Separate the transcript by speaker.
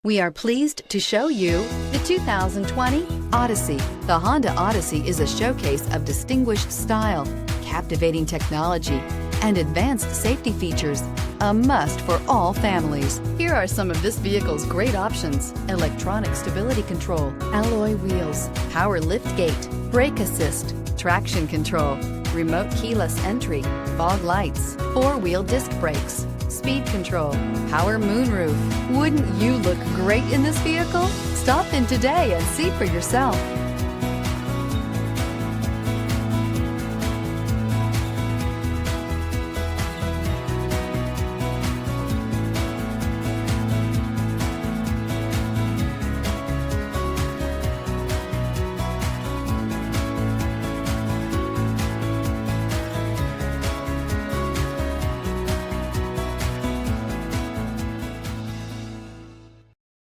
Speaker 1: We are pleased to show you the 2020 Odyssey. The Honda Odyssey is a showcase of distinguished style, captivating technology, and advanced safety features. A must for all families. Here are some of this vehicle's great options: electronic stability control, alloy wheels, power liftgate, brake assist, traction control, remote keyless entry, fog lights, four-wheel disc brakes, speed control, power moonroof. Wouldn't you look great in this vehicle? Stop in today and see for yourself.